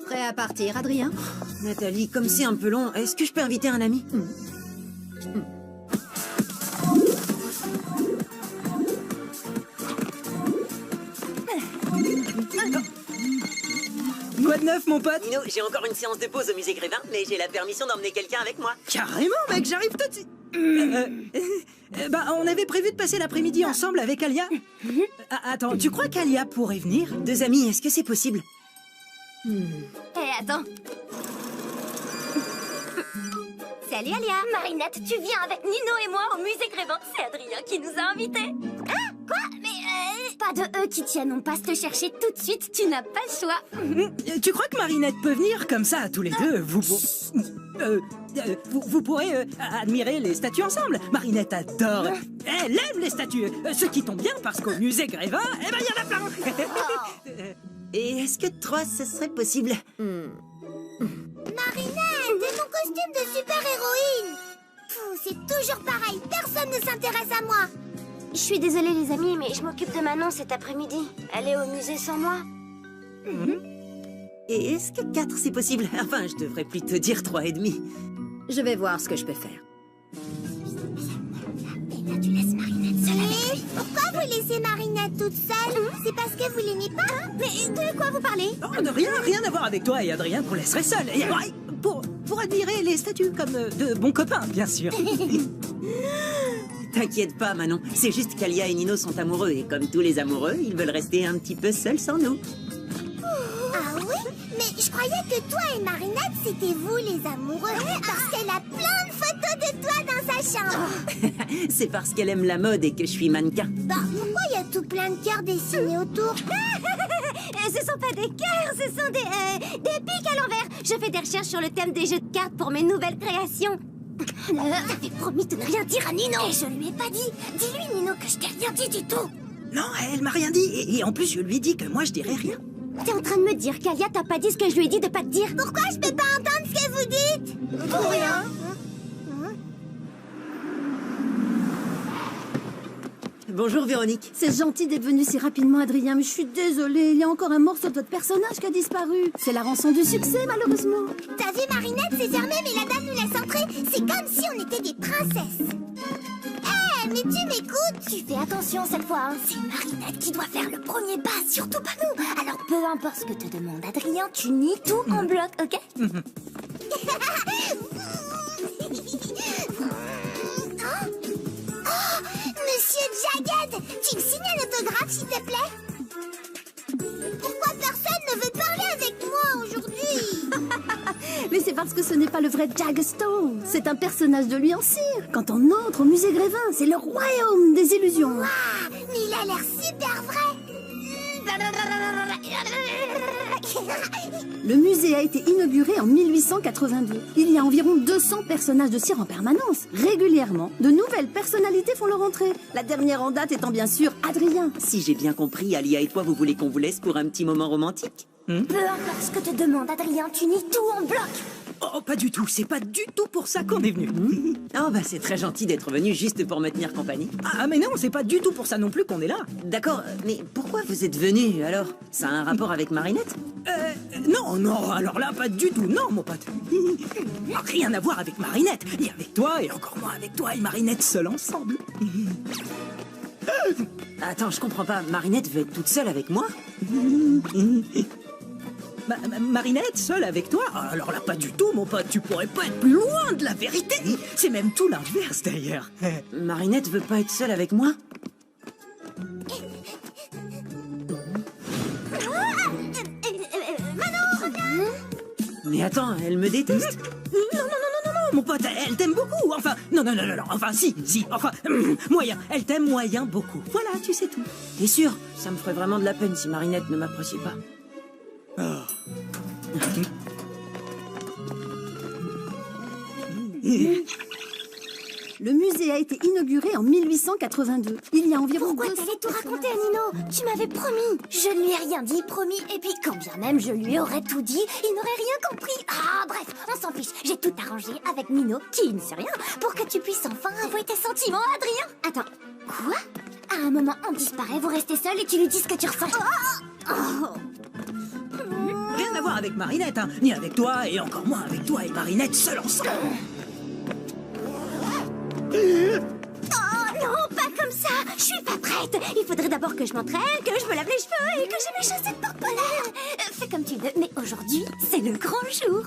Prêt à partir, Adrien? Nathalie, comme c'est un peu long, est-ce que je peux inviter un ami? Quoi de neuf, mon pote? Nino, j'ai encore une séance de pause au musée Grévin, mais j'ai la permission d'emmener quelqu'un avec moi. Carrément, mec, j'arrive tout de suite. On avait prévu de passer l'après-midi ensemble avec Alia. Attends, tu crois qu'Alia pourrait venir? 2 amis, est-ce que c'est possible? attends. Salut Alia. Marinette, tu viens avec Nino et moi au musée Grévin. C'est Adrien qui nous a invités. Hein? Quoi? Mais pas de eux qui tiennent, on passe te chercher tout de suite, tu n'as pas le choix. Tu crois que Marinette peut venir comme ça, tous les deux? Vous pourrez admirer les statues ensemble. Marinette adore. Elle aime les statues. Ce qui tombe bien parce qu'au musée Grévin, il y en a plein. Et est-ce que 3, ce serait possible? Marinette, et mon costume de super-héroïne. C'est toujours pareil, personne ne s'intéresse à moi. Je suis désolée les amis, mais je m'occupe de Manon cet après-midi. Elle est au musée sans moi. Et est-ce que 4, c'est possible? Enfin, je devrais plutôt dire 3,5. Je vais voir ce que je peux faire. Et là, tu laisses Marinette seule avec lui. Pourquoi vous laissez Marinette toute seule? C'est parce que vous l'aimez pas? Mais de quoi vous parlez? Oh, de rien à voir avec toi et Adrien qu'on laisserait seul. Et, pour admirer les statues comme de bons copains, bien sûr. T'inquiète pas, Manon. C'est juste qu'Alia et Nino sont amoureux, et comme tous les amoureux, ils veulent rester un petit peu seuls sans nous. Ah oui? Mais je croyais que toi et Marinette, c'était vous les amoureux. Parce qu'elle a plein de photos de toi dans sa chambre. C'est parce qu'elle aime la mode et que je suis mannequin. Bah, pourquoi il y a tout plein de cœurs dessinés autour? Ce sont pas des cœurs, ce sont des pics à l'envers. Je fais des recherches sur le thème des jeux de cartes pour mes nouvelles créations. T'avais promis de ne rien dire à Nino. Et je lui ai pas dit. Dis-lui, Nino, que je t'ai rien dit du tout. Non, elle m'a rien dit. Et en plus, je lui ai dit que moi, je dirais rien. T'es en train de me dire qu'Alia t'a pas dit ce que je lui ai dit de pas te dire? Pourquoi je peux pas entendre ce que vous dites? Pour rien. Bonjour, Véronique. C'est gentil d'être venu si rapidement, Adrien, mais je suis désolée. Il y a encore un morceau de votre personnage qui a disparu. C'est la rançon du succès, malheureusement. T'as vu, Marinette, c'est fermé, mais la dame nous laisse entrer. C'est comme si on était des princesses. Mais tu m'écoutes? Tu fais attention cette fois, hein. C'est Marinette qui doit faire le premier pas, surtout pas nous. Alors peu importe ce que te demande Adrien, tu nies tout en bloc, ok? Monsieur Jagged, tu me signes un autographe, s'il te plaît? Pourquoi personne ne veut parler avec moi aujourd'hui? Mais c'est parce que ce n'est pas le vrai Jaggerstone. C'est un personnage de lui en cire. Quand on entre au musée Grévin, c'est le royaume des illusions. Waouh, mais il a l'air super vrai. Le musée a été inauguré en 1882. Il y a environ 200 personnages de cire en permanence. Régulièrement, de nouvelles personnalités font leur entrée. La dernière en date étant bien sûr Adrien. Si j'ai bien compris, Alia et toi, vous voulez qu'on vous laisse pour un petit moment romantique? Peu importe ce que te demande Adrien, tu nies tout en bloc. Oh, pas du tout. C'est pas du tout pour ça qu'on est venu. Oh, bah c'est très gentil d'être venu juste pour me tenir compagnie. Ah, mais non, c'est pas du tout pour ça non plus qu'on est là. D'accord, mais pourquoi vous êtes venu alors? Ça a un rapport avec Marinette? Non, alors là, pas du tout. Non, mon pote. Rien à voir avec Marinette. Ni avec toi, et encore moins avec toi et Marinette seuls ensemble. Attends, je comprends pas. Marinette veut être toute seule avec moi? Marinette, seule avec toi? Alors là, pas du tout, mon pote. Tu pourrais pas être plus loin de la vérité. C'est même tout l'inverse, d'ailleurs. Marinette veut pas être seule avec moi? Mais attends, elle me déteste? Non, mon pote, elle t'aime beaucoup. Enfin, non. Enfin, si. Enfin, moyen. Elle t'aime moyen beaucoup. Voilà, tu sais tout. T'es sûr? Ça me ferait vraiment de la peine si Marinette ne m'appréciait pas. Le musée a été inauguré en 1882. Il y a environ... Pourquoi t'allais tout raconter à Nino? Tu m'avais promis. Je ne lui ai rien dit, promis. Et puis, quand bien même je lui aurais tout dit, il n'aurait rien compris. Ah, bref, on s'en fiche. J'ai tout arrangé avec Nino, qui ne sait rien, pour que tu puisses enfin avouer tes sentiments à Adrien. Attends, quoi? un moment, on disparaît, vous restez seul et tu lui dis ce que tu ressens. Rien à voir avec Marinette, hein. Ni avec toi, et encore moins avec toi et Marinette seuls ensemble. Oh non, pas comme ça. Je suis pas prête. Il faudrait d'abord que je m'entraîne, que je me lave les cheveux et que j'ai mes chaussettes pour polaires. Fais comme tu veux, mais aujourd'hui, c'est le grand jour.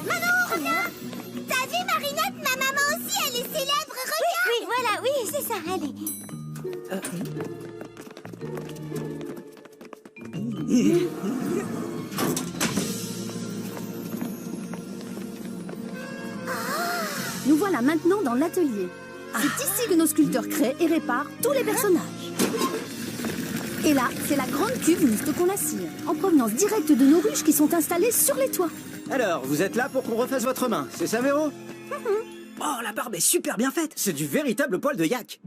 Manon, reviens. T'as vu Marinette? Ma maman aussi, elle est célèbre, regarde. Oui, voilà, oui, c'est ça, allez. Nous voilà maintenant dans l'atelier. C'est ici que nos sculpteurs créent et réparent tous les personnages. Et là, c'est la grande cuve mixte qu'on assire, en provenance directe de nos ruches qui sont installées sur les toits. Alors, vous êtes là pour qu'on refasse votre main, c'est ça, Véro? Oh, la barbe est super bien faite. C'est du véritable poil de yak.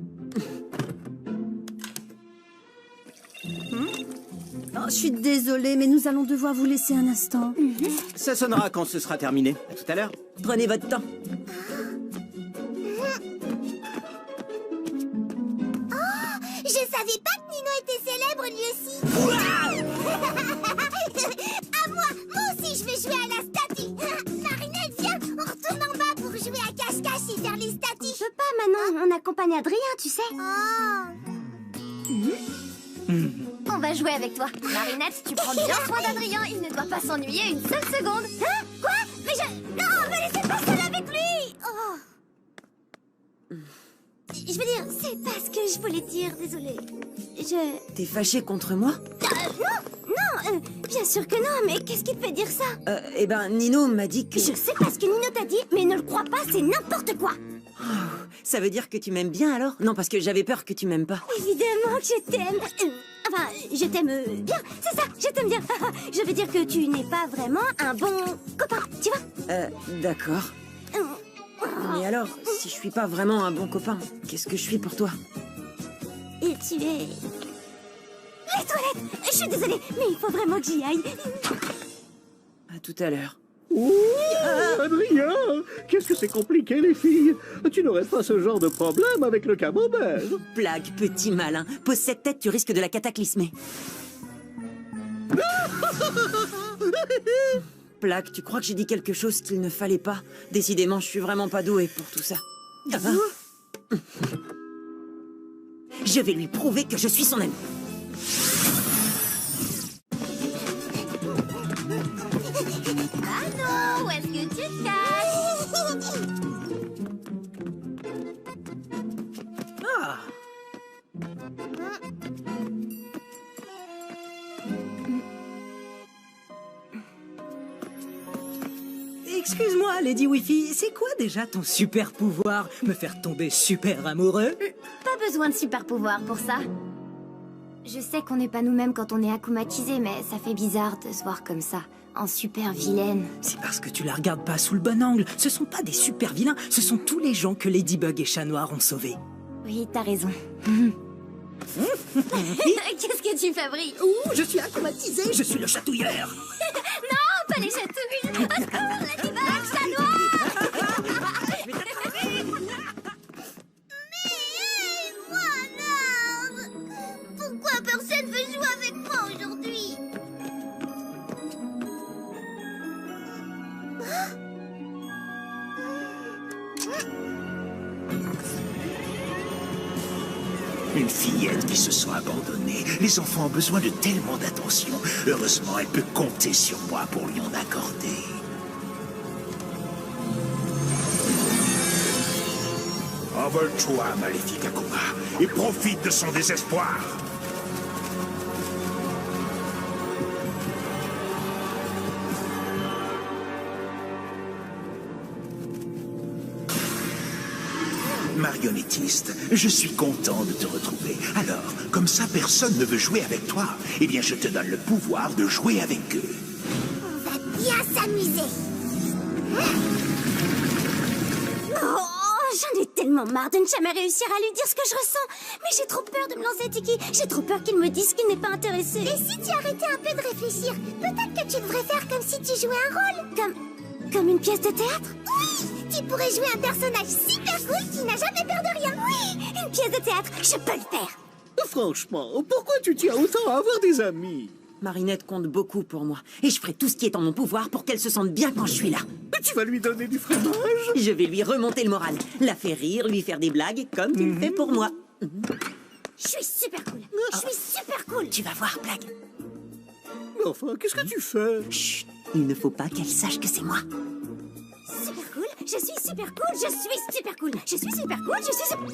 Oh, je suis désolée, mais nous allons devoir vous laisser un instant. Ça sonnera quand ce sera terminé. À tout à l'heure. Prenez votre temps. Je savais pas que Nino était célèbre lui aussi. À moi aussi je vais jouer à la statue. Marinette, viens, on retourne en bas pour jouer à cache-cache et faire les statues. Je peux pas, Manon, on accompagne Adrien, tu sais. On va jouer avec toi. Marinette, tu prends bien soin d'Adrien, il ne doit pas s'ennuyer une seule seconde. Hein? Quoi? Mais je... Non, me laissez pas seule avec lui. Oh. Je veux dire, c'est pas ce que je voulais dire, désolée. T'es fâché contre moi? Non, bien sûr que non, mais qu'est-ce qui te fait dire ça? Eh ben, Nino m'a dit que... Je sais pas ce que Nino t'a dit, mais ne le crois pas, c'est n'importe quoi. Ça veut dire que tu m'aimes bien alors? Non, parce que j'avais peur que tu m'aimes pas. Évidemment que je t'aime. Enfin, je t'aime bien, c'est ça, je t'aime bien. Je veux dire que tu n'es pas vraiment un bon copain, tu vois? D'accord. Mais alors, si je suis pas vraiment un bon copain, qu'est-ce que je suis pour toi? Et tu es... Les toilettes. Je suis désolée, mais il faut vraiment que j'y aille. À tout à l'heure. Ouh, Adrien, qu'est-ce que c'est compliqué, les filles. Tu n'aurais pas ce genre de problème avec le camembert. Blague, petit malin. Pose cette tête, tu risques de la cataclysmer. Plaque, tu crois que j'ai dit quelque chose qu'il ne fallait pas? Décidément, je suis vraiment pas douée pour tout ça. Je vais lui prouver que je suis son ami. Allô, où est-ce que tu te caches? Ah. Excuse-moi, Lady Wifi, c'est quoi déjà ton super pouvoir? Me faire tomber super amoureux? Pas besoin de super pouvoir pour ça. Je sais qu'on n'est pas nous-mêmes quand on est akumatisé, mais ça fait bizarre de se voir comme ça, en super vilaine. C'est parce que tu la regardes pas sous le bon angle. Ce sont pas des super vilains, ce sont tous les gens que Ladybug et Chat Noir ont sauvés. Oui, t'as raison. Qu'est-ce que tu fabriques? Ouh, je suis akumatisé, je suis le chatouilleur. Non, pas les chatouilles. Au secours, Ladybug, Chat Noir. Pourquoi personne veut jouer avec moi aujourd'hui? Une fillette qui se sent abandonnée. Les enfants ont besoin de tellement d'attention. Heureusement, elle peut compter sur moi pour lui en accorder. Envole-toi, maléfique Akuma, et profite de son désespoir. Marionnettiste, je suis content de te retrouver. Alors, comme ça personne ne veut jouer avec toi, eh bien je te donne le pouvoir de jouer avec eux. On va bien s'amuser. Oh, j'en ai tellement marre de ne jamais réussir à lui dire ce que je ressens. Mais j'ai trop peur de me lancer Tiki. J'ai trop peur qu'il me dise qu'il n'est pas intéressé. Et si tu arrêtais un peu de réfléchir, peut-être que tu devrais faire comme si tu jouais un rôle. Comme une pièce de théâtre? Oui. Tu pourrais jouer un personnage super cool qui n'a jamais peur de rien. Oui, une pièce de théâtre, je peux le faire. Franchement, pourquoi tu tiens autant à avoir des amis? Marinette compte beaucoup pour moi. Et je ferai tout ce qui est en mon pouvoir pour qu'elle se sente bien quand je suis là. Tu vas lui donner du fromage? Je vais lui remonter le moral. La faire rire, lui faire des blagues, comme tu le fais pour moi. Je suis super cool. Je suis super cool. Tu vas voir, blague. Mais enfin, qu'est-ce que tu fais? Chut, il ne faut pas qu'elle sache que c'est moi. Super cool. Je suis super cool. Je suis super cool. Je suis super cool. Je suis super...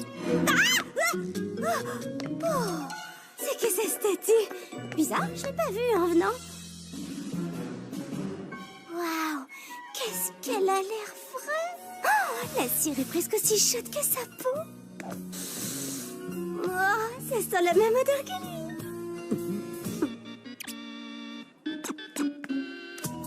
Oh, c'est que cette statue? Bizarre, je l'ai pas vue en venant. Waouh, qu'est-ce qu'elle a l'air fraîche. Oh, la cire est presque aussi chaude que sa peau. Oh, ça sent la même odeur que lui.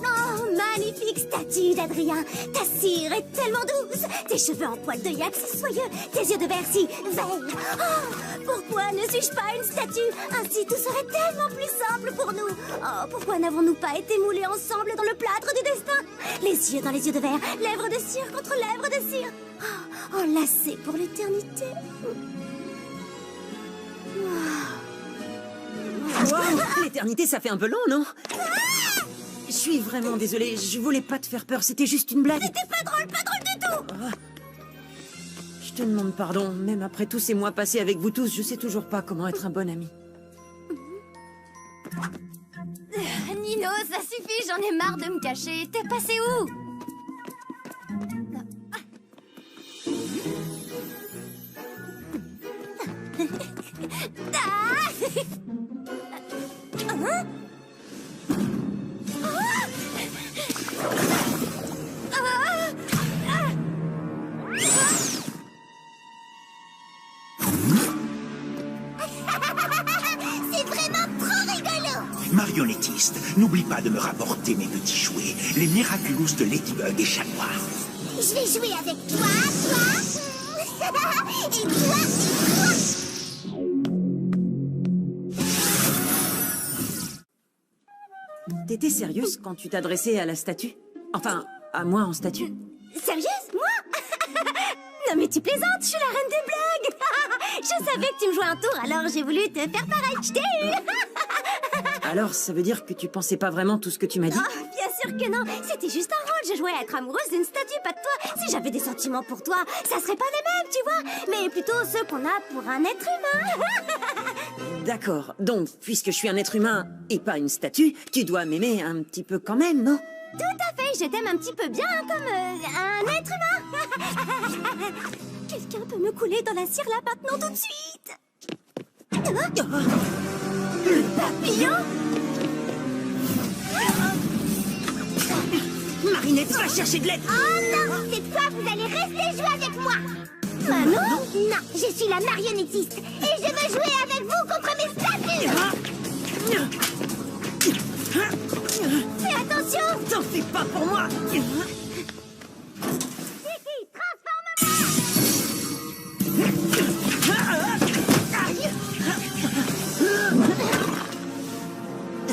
Oh, magnifique statue d'Adrien. Ta cire est tellement douce. Tes cheveux en poil de yak si soyeux. Tes yeux de verre si verts. Oh, pourquoi ne suis-je pas une statue? Ainsi tout serait tellement plus simple pour nous. Oh, pourquoi n'avons-nous pas été moulés ensemble dans le plâtre du destin? Les yeux dans les yeux de verre, lèvres de cire contre lèvres de cire. Oh, enlacés pour l'éternité. Wow, l'éternité, ça fait un peu long, non? Je suis vraiment désolée, je voulais pas te faire peur, c'était juste une blague. C'était pas drôle du tout. Je te demande pardon, même après tous ces mois passés avec vous tous, je sais toujours pas comment être un bon ami. Nino, ça suffit, j'en ai marre de me cacher. T'es passé où? C'est vraiment trop rigolo. Marionnettiste, n'oublie pas de me rapporter mes petits jouets, les Miraculous de Ladybug et Chat Noir. Je vais jouer avec toi et toi. T'étais sérieuse quand tu t'adressais à la statue? Enfin, à moi en statue? Sérieuse, moi? Non mais tu plaisantes, je suis la reine des blagues. Je savais que tu me jouais un tour, alors j'ai voulu te faire pareil. Je t'ai eu. Alors, ça veut dire que tu pensais pas vraiment tout ce que tu m'as dit? Oh, bien sûr que non. C'était juste un rôle. Je jouais à être amoureuse d'une statue, pas de toi. Si j'avais des sentiments pour toi, ça serait pas les mêmes, tu vois. Mais plutôt ceux qu'on a pour un être humain. D'accord, donc, puisque je suis un être humain et pas une statue, tu dois m'aimer un petit peu quand même, non? Tout à fait, je t'aime un petit peu bien comme un être humain. Quelqu'un peut me couler dans la cire là maintenant tout de suite. Le papillon? Marinette, va chercher de l'aide! Oh non, cette fois vous allez rester jouer avec moi. Ah non? Non, je suis la marionnettiste et je veux jouer avec vous contre mes statues. Fais attention. T'en fais pas pour moi!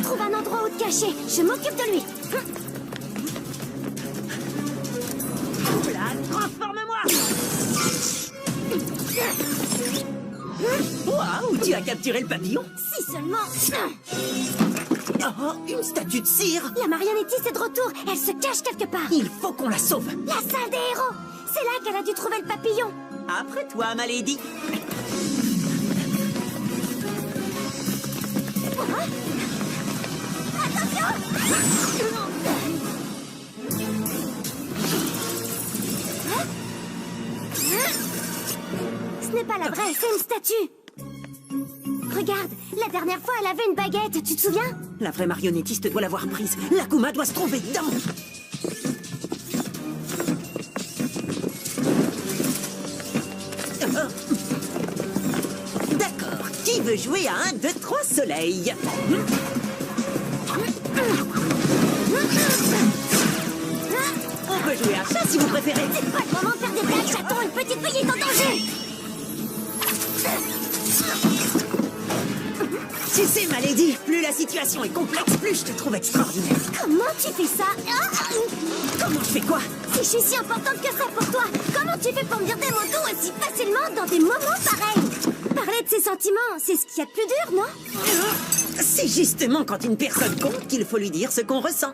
Trouve un endroit où te cacher. Je m'occupe de lui. Transforme-moi! Waouh, tu as capturé le papillon? Si seulement. Oh, une statue de cire! La marionnettiste est de retour. Elle se cache quelque part. Il faut qu'on la sauve! La salle des héros. C'est là qu'elle a dû trouver le papillon. Après toi, ma lady! Ce n'est pas la vraie, c'est une statue. Regarde, la dernière fois, elle avait une baguette, tu te souviens? La vraie marionnettiste doit l'avoir prise. L'Akuma doit se trouver dedans. D'accord. Qui veut jouer à 1, 2, 3 soleils? On peut jouer à ça si vous préférez. C'est pas le moment de faire des blagues, chaton, une petite fille est en danger. Tu sais, ma lady, plus la situation est complexe, plus je te trouve extraordinaire. Comment tu fais ça? Comment je fais quoi? Si je suis si importante que ça pour toi, comment tu fais pour me dire des mots doux aussi facilement dans des moments pareils? Parler de ses sentiments, c'est ce qu'il y a de plus dur, non? C'est justement quand une personne compte qu'il faut lui dire ce qu'on ressent.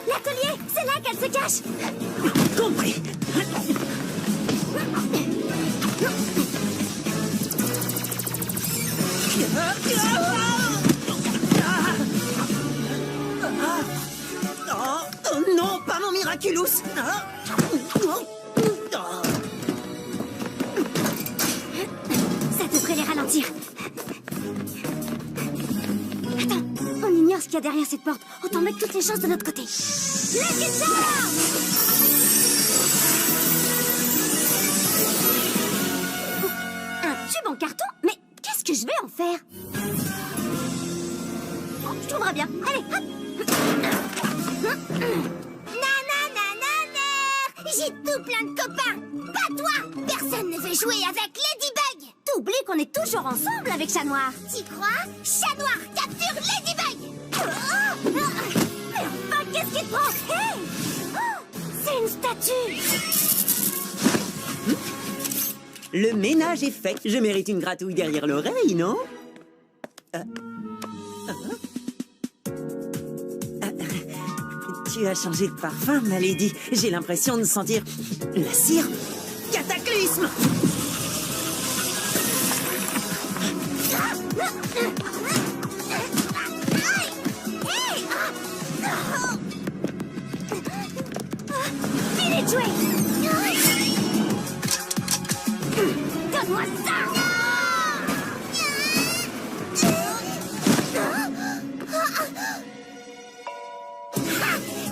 L'atelier, c'est là qu'elle se cache. Compris. Oh non, pas mon Miraculous. Ça devrait les ralentir. Attends, on ignore ce qu'il y a derrière cette porte. Autant mettre toutes les chances de notre côté. Lucky Charm! Un tube en carton? Mais qu'est-ce que je vais en faire? Oh, je trouverai bien. Allez, hop! J'ai tout plein de copains. Pas toi. Personne ne veut jouer avec Ladybug. T'oublies qu'on est toujours ensemble avec Chat Noir. Tu crois? Chat Noir, capture Ladybug. Mais enfin, qu'est-ce qu'il te prend? Hey! C'est une statue. Le ménage est fait. Je mérite une gratouille derrière l'oreille, non? Tu as changé de parfum, ma lady. J'ai l'impression de sentir la cire. Cataclysme! Finis de jouer. Donne-moi ça.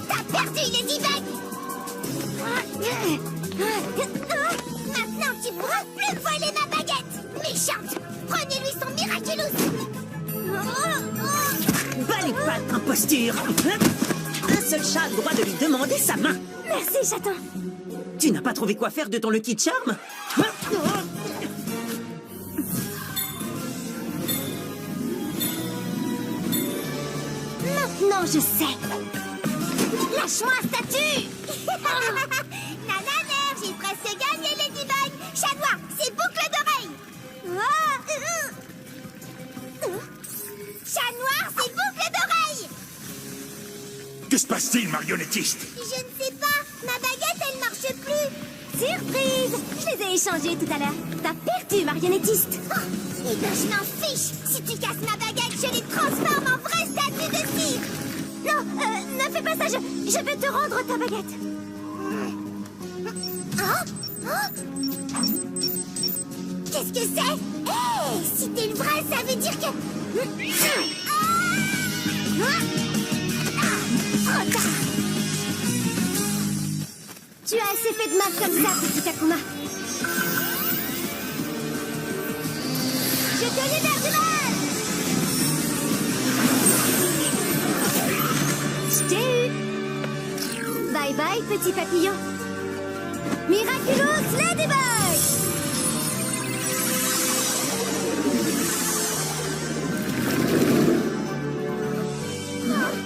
T'as perdu, Ladybug. Maintenant, tu pourras plus voler ma baguette. Méchante. Prenez-lui son Miraculous. Bas les pattes, imposture! Un seul chat a le droit de lui demander sa main. Merci, chaton. Tu n'as pas trouvé quoi faire de ton Lucky Charm? Maintenant, je sais. Lâche-moi, statue. Nananer, j'ai presque gagné, Ladybug. Chat Noir, c'est boucle d'oreille. Chat Noir, c'est boucle d'oreille. Que se passe-t-il, marionnettiste? Je ne sais pas. Ma baguette, elle marche plus. Surprise. Je les ai échangées tout à l'heure. T'as perdu, marionnettiste. Eh ben, je m'en fiche. Si tu casses ma baguette, je les transforme en vraie statue de cire. Non, ne fais pas ça. Je vais te rendre ta baguette. Qu'est-ce que c'est? Hey, si t'es le vrai, ça veut dire que... Trop tard. Tu as assez fait de mal comme ça, petit Akuma. Je te libère du mal. Je t'ai eu. Bye bye, petit papillon. Miraculous Ladybug.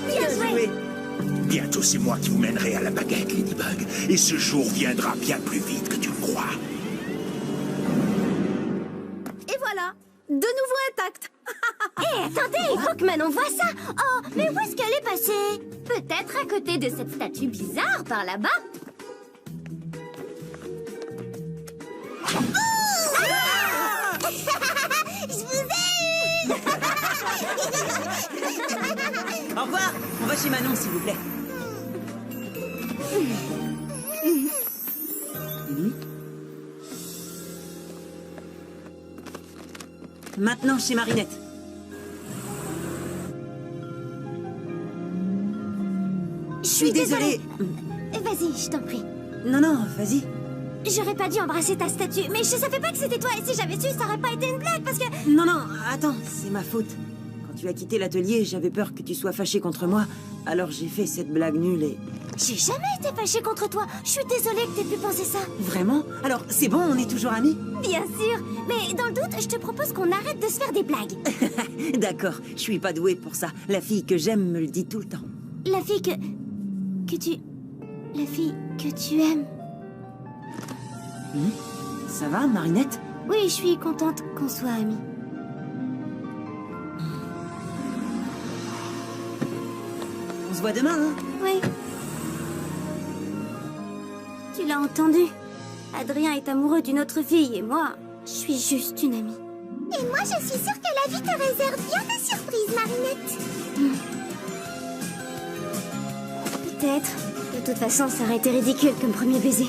Bien joué. Bientôt, c'est moi qui vous mènerai à la baguette, Ladybug. Et ce jour viendra bien plus vite que tu le crois. Et voilà, de nouveau intact. Hé, attendez, il faut que Manon voie ça. Oh, mais où est-ce qu'elle est passée? Peut-être à côté de cette statue bizarre par là-bas. Je vous ai eu. Au revoir. On va chez Manon, s'il vous plaît. Maintenant, chez Marinette. Je suis désolée. Vas-y, je t'en prie. Non, non, vas-y. J'aurais pas dû embrasser ta statue, mais je savais pas que c'était toi. Et si j'avais su, ça aurait pas été une blague, parce que... Non, non, attends, c'est ma faute. Quand tu as quitté l'atelier, j'avais peur que tu sois fâché contre moi. Alors j'ai fait cette blague nulle et J'ai jamais été fâchée contre toi. Je suis désolée que t'aies pu penser ça. Vraiment? Alors, c'est bon, on est toujours amis? Bien sûr. Mais dans le doute, je te propose qu'on arrête de se faire des blagues. D'accord, je suis pas douée pour ça. La fille que j'aime me le dit tout le temps. La fille que tu... La fille que tu aimes. Ça va, Marinette? Oui, je suis contente qu'on soit amis. On se voit demain, hein? Oui. Tu l'as entendu. Adrien est amoureux d'une autre fille et moi, je suis juste une amie. Et moi, je suis sûre que la vie te réserve bien des surprises, Marinette. Peut-être. De toute façon, ça aurait été ridicule comme premier baiser.